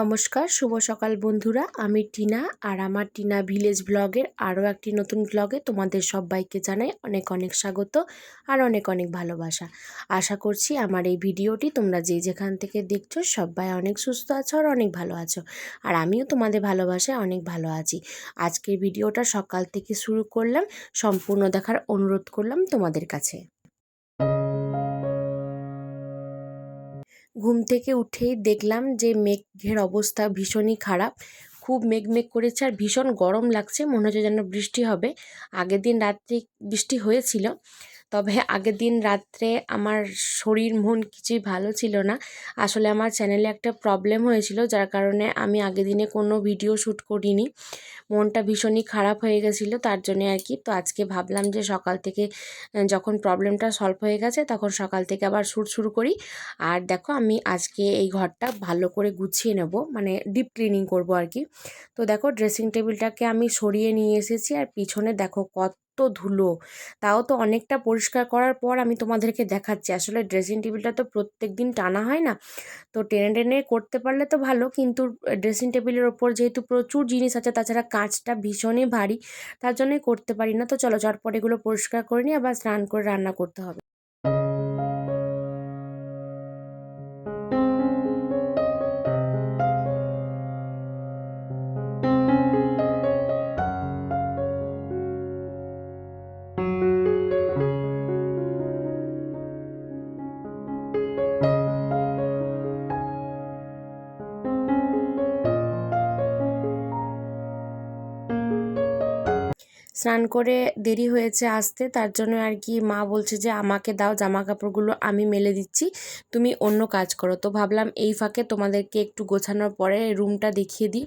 নমস্কার, শুভ সকাল বন্ধুরা। আমি টিনা আর আমার টিনা ভিলেজ ব্লগের আরও একটি নতুন ব্লগে তোমাদের সবাইকে জানাই অনেক অনেক স্বাগত আর অনেক অনেক ভালোবাসা। আশা করছি আমার এই ভিডিওটি তোমরা যে যেখান থেকে দেখছো সবাই অনেক সুস্থ আছো আর অনেক ভালো আছো, আর আমিও তোমাদের ভালোবাসায় অনেক ভালো আছি। আজকের ভিডিওটা সকাল থেকে শুরু করলাম, সম্পূর্ণ দেখার অনুরোধ করলাম তোমাদের কাছে। ঘুম থেকে উঠেই দেখলাম যে মেঘের অবস্থা ভীষণই খারাপ, খুব মেঘ করেছে আর ভীষণ গরম লাগছে, মনে হচ্ছে যেন বৃষ্টি হবে। আগের দিন রাত্রে বৃষ্টি হয়েছিল, তবে আগের দিন রাত্রে আমার শরীর মন কিছুই ভালো ছিল না। আসলে আমার চ্যানেলে একটা প্রবলেম হয়েছিল, যার কারণে আমি আগের দিনে কোনো ভিডিও শ্যুট করিনি। মনটা ভীষণই খারাপ হয়ে গেছিলো, তার জন্যে আর কি। তো আজকে ভাবলাম যে সকাল থেকে যখন প্রবলেমটা সলভ হয়ে গেছে তখন সকাল থেকে আবার শ্যুট শুরু করি। আর দেখো আমি আজকে এই ঘরটা ভালো করে গুছিয়ে নেব, মানে ডিপ ক্লিনিং করব আর কি। তো দেখো ড্রেসিং টেবিলটাকে আমি সরিয়ে নিয়ে এসেছি, আর পিছনে দেখো কত ধুলো। তাও তো অনেকটা পরিষ্কার করার পর আমি তোমাদেরকে দেখাচ্ছি। আসলে ড্রেসিং টেবিলটা তো প্রত্যেক দিন টানা হয় না, তো টেনে টেনে করতে পারলে তো ভালো, কিন্তু ড্রেসিং টেবিলের ওপর যেহেতু প্রচুর জিনিস আছে, তাছাড়া কাঁচটা ভীষণই ভারী, তার জন্যই করতে পারি না। তো চলো চটপট এগুলো পরিষ্কার করে নিই, আবার স্নান করে রান্না করতে হবে। স্নান করে দেরি হয়েছে আসতে, তার জন্য আর কি মা বলছে যে আমাকে দাও, জামা কাপড়গুলো আমি মেলে দিচ্ছি, তুমি অন্য কাজ করো। তো ভাবলাম এই ফাঁকে তোমাদেরকে একটু গোছানোর পরে রুমটা দেখিয়ে দিই।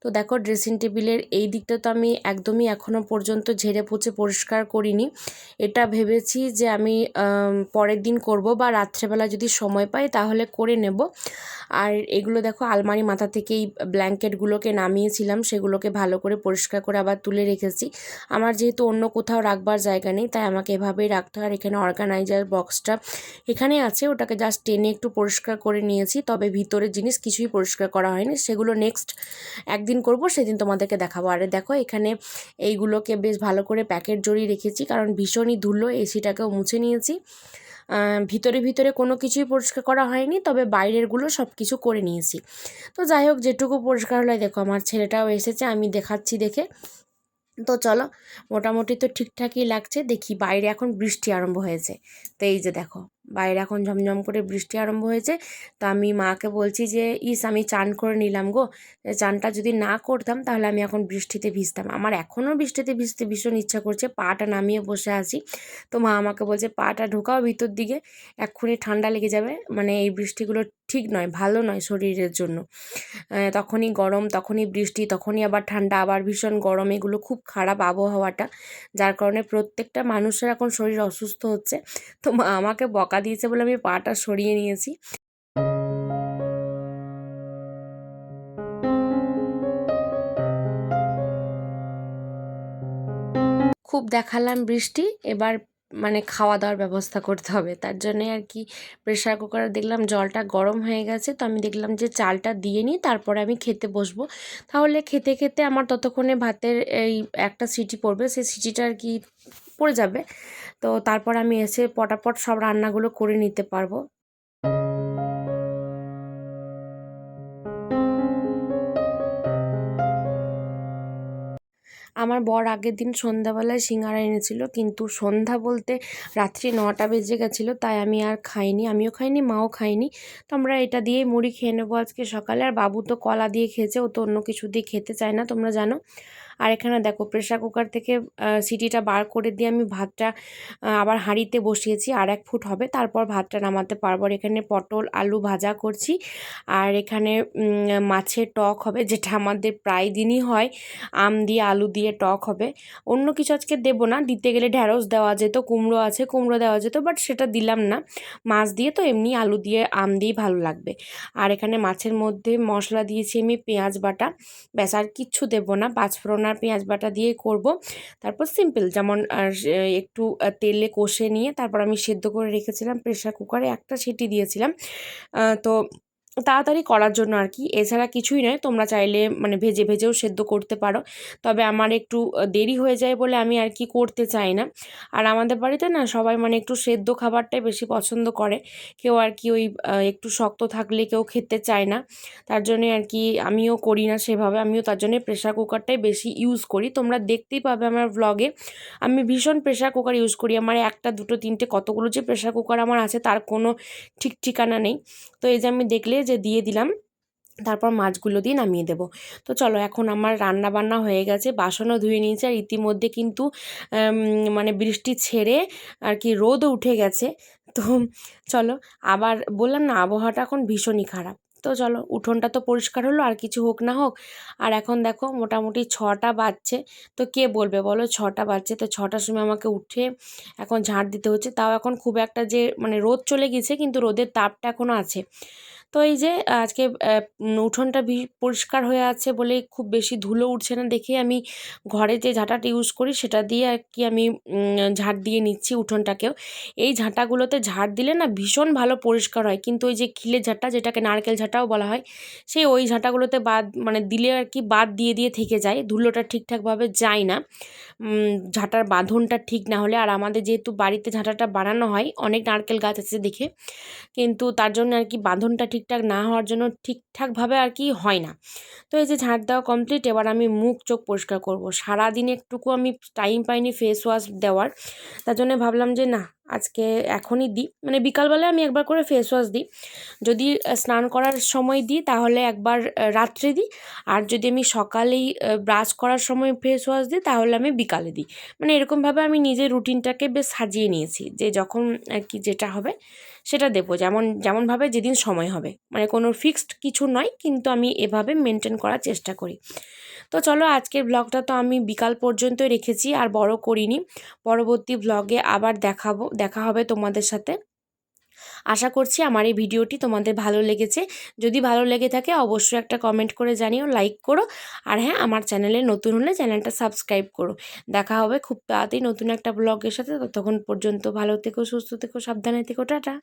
তো দেখো ড্রেসিং টেবিলের এই দিকটা তো আমি একদমই এখনও পর্যন্ত ঝেড়ে পুছে পরিষ্কার করিনি। এটা ভেবেছি যে আমি পরের দিন করব, বা রাত্রেবেলা যদি সময় পাই তাহলে করে নেব। আর এগুলো দেখো আলমারি মাথা থেকে এই ব্ল্যাঙ্কেটগুলোকে নামিয়েছিলাম, সেগুলোকে ভালো করে পরিষ্কার করে আবার তুলে রেখেছি। আমার যেহেতু অন্য কোথাও রাখবার জায়গা নেই, তাই আমাকে এভাবেই রাখতে হয়। আর এখানে অর্গানাইজার বক্সটা এখানে আছে, ওটাকে জাস্ট টেনে একটু পরিষ্কার করে নিয়েছি, তবে ভিতরের জিনিস কিছুই পরিষ্কার করা হয়নি। সেগুলো নেক্সট একদিন করব, সেদিন তোমাদেরকে দেখাবো। আর দেখো এখানে এইগুলোকে বেশ ভালো করে প্যাকেট জড়িয়ে রেখেছি, কারণ ভীষণই ধুলো। এসিটাকেও মুছে নিয়েছি। ভিতরে কোনো কিছুই পরিষ্কার করা হয়নি, তবে বাইরেরগুলো সব কিছু করে নিয়েছি। তো যাই হোক, যেটুকু পরিষ্কার হলো, দেখো আমার ছেলেটাও এসেছে, আমি দেখাচ্ছি দেখে। তো চলো, মোটামুটি তো ঠিকঠাকই লাগছে। দেখি বাইরে এখন বৃষ্টি আরম্ভ হয়েছে। তো এই যে দেখো বাইরে এখন ঝমঝম করে বৃষ্টি আরম্ভ হয়েছে। তো আমি মাকে বলছি যে আমি চান করে নিলাম গো, চানটা যদি না করতাম তাহলে আমি এখন বৃষ্টিতে ভিজতাম। আমার এখনও বৃষ্টিতে ভিজতে ভীষণ ইচ্ছা করছে, পাটা নামিয়ে বসে আছি। তো মা আমাকে বলছে পাটা ঢোকাও ভিতর দিকে, এক্ষুনি ঠান্ডা লেগে যাবে, মানে এই বৃষ্টিগুলো ঠিক নয়, ভালো নয় শরীরের জন্য। তখনই গরম, তখনই বৃষ্টি, তখনই আবার ঠান্ডা, আবার ভীষণ গরম, এগুলো খুব খারাপ আবহাওয়াটা, যার কারণে প্রত্যেকটা মানুষের এখন শরীর অসুস্থ হচ্ছে। তো মা আমাকে বকা দিয়েছে বলে আমি পাটা সরিয়ে নিয়েছি। খুব দেখালাম বৃষ্টি, এবার মানে খাওয়া দাওয়ার ব্যবস্থা করতে হবে, তার জন্যে আর কি প্রেশার কুকারে দেখলাম জলটা গরম হয়ে গেছে। তো আমি দেখলাম যে চালটা দিয়ে নিই, তারপরে আমি খেতে বসবো। তাহলে খেতে খেতে আমার ততক্ষণে ভাতের এই একটা সিটি পড়বে, সেই সিটিটা আর কি পড়ে যাবে। তো তারপর আমি এসে পটাপট সব রান্নাগুলো করে নিতে পারবো। আমার বর আগের দিন সন্ধ্যাবেলায় সিঙ্গারা এনেছিল, কিন্তু সন্ধ্যা বলতে রাত্রি 9টা বেজে গেছিলো, তাই আমি আর খাইনি, আমিও খাইনি, মাও খাইনি। তো আমরা এটা দিয়েই মুড়ি খেয়ে নেবো আজকে সকালে। আর বাবু তো কলা দিয়ে খেয়েছে, ও তো অন্য কিছু দিয়ে খেতে চায় না, তোমরা জানো। আর এখানে দেখো প্রেশার কুকার থেকে সিটিটা বার করে দিয়ে আমি ভাতটা আবার হাঁড়িতে বসিয়েছি, আর 1 ফুট হবে, তারপর ভাতটা নামাতে পারবো। আর এখানে পটল আলু ভাজা করছি, আর এখানে মাছের টক হবে, যেটা আমাদের প্রায় দিনই হয়, আম দিয়ে আলু দিয়ে টক হবে। অন্য কিছু আজকে দেবো না, দিতে গেলে ঢ্যাঁড়স দেওয়া যেত, কুমড়ো আছে কুমড়ো দেওয়া যেত, বাট সেটা দিলাম না। মাছ দিয়ে তো এমনি আলু দিয়ে আম দিয়েই ভালো লাগবে। আর এখানে মাছের মধ্যে মশলা দিয়েছি আমি পেঁয়াজ বাটা, ব্যাস আর কিচ্ছু দেবো না, পাঁচফোড়ন আর পেঁয়াজ বাটা দিয়ে করব। তারপর সিম্পল যেমন একটু তেলে কষে নিয়ে তারপর আমি সেদ্ধ করে রেখেছিলাম প্রেশার কুকারে, একটা সিটি দিয়েছিলাম। তো তাড়াতাড়ি করার জন্য আর কি, এছাড়া কিছুই নয়। তোমরা চাইলে মানে ভেজে ভেজেও সেদ্ধ করতে পারো, তবে আমার একটু দেরি হয়ে যায় বলে আমি আর কি করতে চাই না। আর আমাদের বাড়িতে না সবাই মানে একটু সেদ্ধ খাবারটাই বেশি পছন্দ করে, কেউ আর কি ওই একটু শক্ত থাকলে কেউ খেতে চায় না, তার জন্যে আর কি আমিও করি না সেভাবে, আমিও তার জন্যে প্রেশার কুকারটাই বেশি ইউজ করি। তোমরা দেখতেই পাবে আমার ব্লগে আমি ভীষণ প্রেশার কুকার ইউজ করি। আমার একটা দুটো তিনটে কতগুলো যে প্রেশার কুকার আমার আছে তার কোনো ঠিক ঠিকানা নেই। তো এই যে আমি দেখলে যে দিয়ে দিলাম, তারপর মাছগুলো দিয়ে নামিয়ে দেবো। তো চলো, এখন আমার রান্না বান্না হয়ে গেছে, বাসনও ধুয়ে নিয়েছি, আর ইতিমধ্যে কিন্তু মানে বৃষ্টি ছেড়ে আর কি রোদও উঠে গেছে। তো চলো, আবার বললাম না আবহাওয়াটা এখন ভীষণই খারাপ। তো চলো, উঠোনটা তো পরিষ্কার হলো, আর কিছু হোক না হোক। আর এখন দেখো মোটামুটি 6টা বাজছে। তো কে বলবে বলো 6টা বাজছে, তো 6টার সময় আমাকে উঠে এখন ঝাড় দিতে হচ্ছে। তাও এখন খুব একটা যে মানে রোদ চলে গেছে, কিন্তু রোদের তাপটা এখনও আছে। তো এই যে আজকে উঠোনটা পরিষ্কার হয়ে আছে বলে খুব বেশি ধুলো উঠছে না দেখে আমি ঘরে যে ঝাঁটাটা ইউজ করি সেটা দিয়ে আর কি আমি ঝাড় দিয়ে নিচ্ছি উঠোনটাকেও। এই ঝাঁটাগুলোতে ঝাড় দিলে না ভীষণ ভালো পরিষ্কার হয়, কিন্তু ওই যে খিলের ঝাঁটা, যেটাকে নারকেল ঝাঁটাও বলা হয়, সেই ওই ঝাঁটাগুলোতে বাদ মানে দিলে আর কি বাদ দিয়ে দিয়ে থেকে যায়, ধুলোটা ঠিকঠাকভাবে যায় না, ঝাঁটার বাঁধনটা ঠিক না হলে। আর আমাদের যেহেতু বাড়িতে ঝাঁটাটা বানানো হয়, অনেক নারকেল গাছ আছে দেখে, কিন্তু তার জন্য আর কি বাঁধনটা ঠিকঠাক না হওয়ার জন্য ঠিকঠাকভাবে আর কি হয় না। তো এই যে ঝাঁট দেওয়া কমপ্লিট, এবার আমি মুখ চোখ পরিষ্কার করব। সারাদিনে একটুকু আমি টাইম পাইনি ফেস ওয়াশ দেওয়ার, তার জন্য ভাবলাম যে না আজকে এখনই দিই, মানে বিকালবেলায় আমি একবার করে ফেস ওয়াশ দিই। যদি স্নান করার সময় দিই তাহলে একবার রাত্রে দিই, আর যদি আমি সকালেই ব্রাশ করার সময় ফেস ওয়াশ দিই তাহলে আমি বিকালে দিই। মানে এরকমভাবে আমি নিজের রুটিনটাকে বেশ সাজিয়ে নিয়েছি, যে যখন আর কি যেটা হবে সেটা দেবো, যেমনভাবে যেদিন সময় হবে, মানে কোনো ফিক্সড কিছু নয়, কিন্তু আমি এভাবে মেনটেন করার চেষ্টা করি। তো চলো, আজকের ব্লগটা তো আমি বিকাল পর্যন্তই রেখেছি, আর বড় করিনি। পরবর্তী ব্লগে আবার দেখা হবে তোমাদের সাথে। আশা করছি আমার এই ভিডিওটি তোমাদের ভালো লেগেছে। যদি ভালো লেগে থাকে অবশ্যই একটা কমেন্ট করে জানিও, লাইক করো, আর হ্যাঁ, আমার চ্যানেলে নতুন হলে চ্যানেলটা সাবস্ক্রাইব করো। দেখা হবে খুব তাড়াতাড়ি নতুন একটা ব্লগের সাথে। ততক্ষণ পর্যন্ত ভালো থেকো, সুস্থ থেকো, সাবধানে থেকো, টাটা।